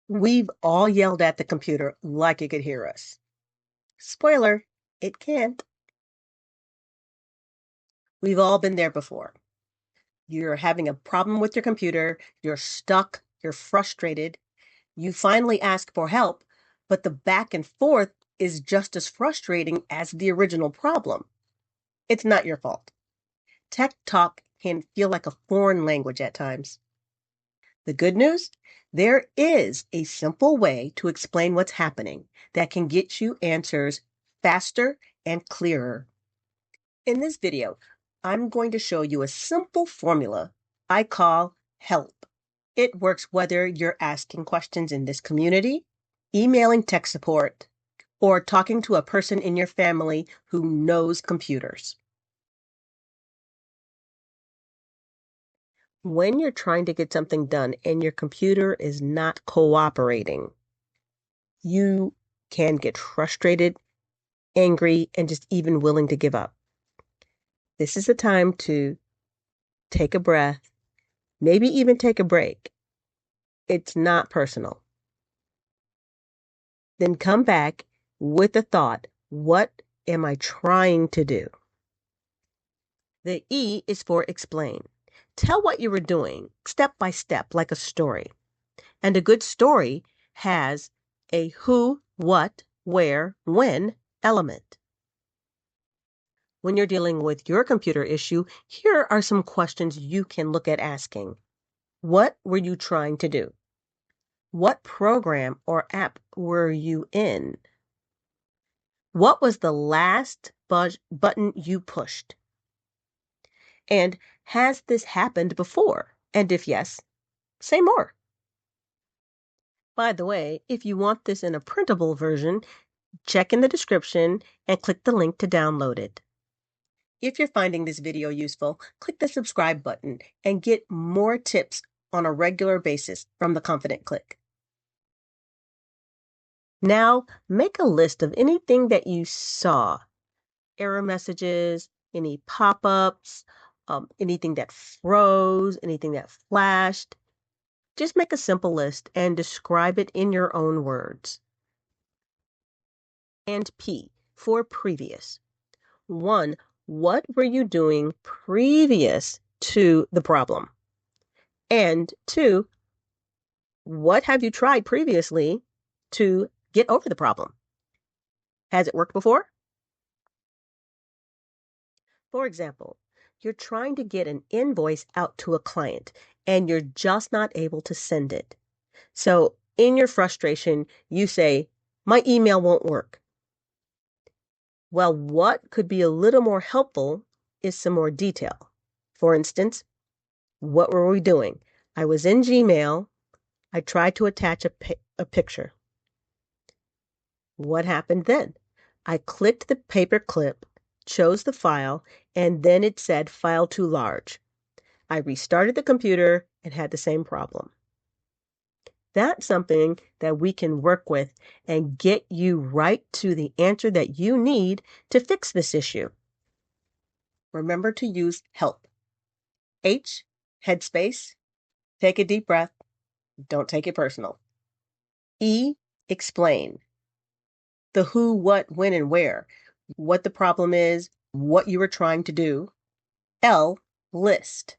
We've all yelled at the computer like it could hear us. Spoiler, it can't. We've all been there before. You're having a problem with your computer, you're stuck, you're frustrated. You finally ask for help, but the back and forth is just as frustrating as the original problem. It's not your fault. Tech talk can feel like a foreign language at times. The good news? There is a simple way to explain what's happening that can get you answers faster and clearer. In this video, I'm going to show you a simple formula I call HELP. It works whether you're asking questions in this community, emailing tech support, or talking to a person in your family who knows computers. When you're trying to get something done and your computer is not cooperating, you can get frustrated, angry, and just even willing to give up. This is the time to take a breath, maybe even take a break. It's not personal. Then come back with the thought, what am I trying to do? The E is for explain. Tell what you were doing, step by step, like a story. And a good story has a who, what, where, when element. When you're dealing with your computer issue, here are some questions you can look at asking. What were you trying to do? What program or app were you in? What was the last button you pushed? And has this happened before? And if yes, say more. By the way, if you want this in a printable version, check in the description and click the link to download it. If you're finding this video useful, click the subscribe button and get more tips on a regular basis from The Confident Click. Now, make a list of anything that you saw. Error messages, any pop-ups, anything that froze, anything that flashed. Just make a simple list and describe it in your own words. And P for previous. 1. What were you doing previous to the problem? And 2, what have you tried previously to get over the problem? Has it worked before? For example, you're trying to get an invoice out to a client and you're just not able to send it. So in your frustration, you say, my email won't work. Well, what could be a little more helpful is some more detail. For instance, what were we doing? I was in Gmail. I tried to attach a picture. What happened then? I clicked the paper clip, chose the file, and then it said file too large. I restarted the computer and had the same problem. That's something that we can work with and get you right to the answer that you need to fix this issue. Remember to use HELP. H, Headspace. Take a deep breath. Don't take it personal. E, explain. The who, what, when, and where. What the problem is, what you were trying to do. L, list.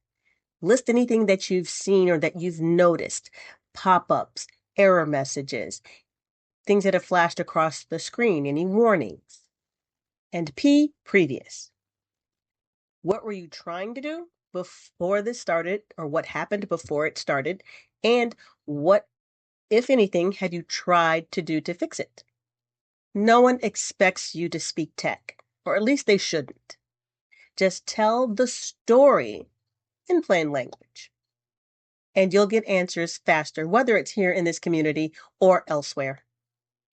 List anything that you've seen or that you've noticed. Pop-ups, error messages, things that have flashed across the screen, any warnings. And P, previous. What were you trying to do before this started, or what happened before it started? And what, if anything, have you tried to do to fix it? No one expects you to speak tech, or at least they shouldn't. Just tell the story in plain language, and you'll get answers faster, whether it's here in this community or elsewhere.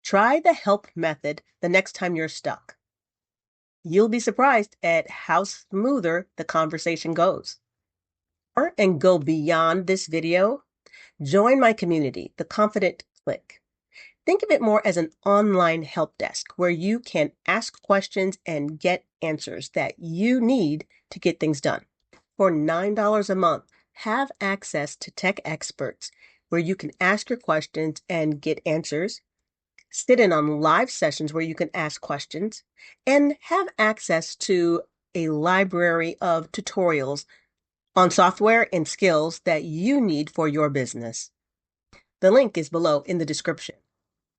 Try the help method the next time you're stuck. You'll be surprised at how smoother the conversation goes. And go beyond this video. Join my community, The Confident Click. Think of it more as an online help desk where you can ask questions and get answers that you need to get things done. For $9 a month, have access to tech experts, where you can ask your questions and get answers, sit in on live sessions where you can ask questions, and have access to a library of tutorials on software and skills that you need for your business. The link is below in the description.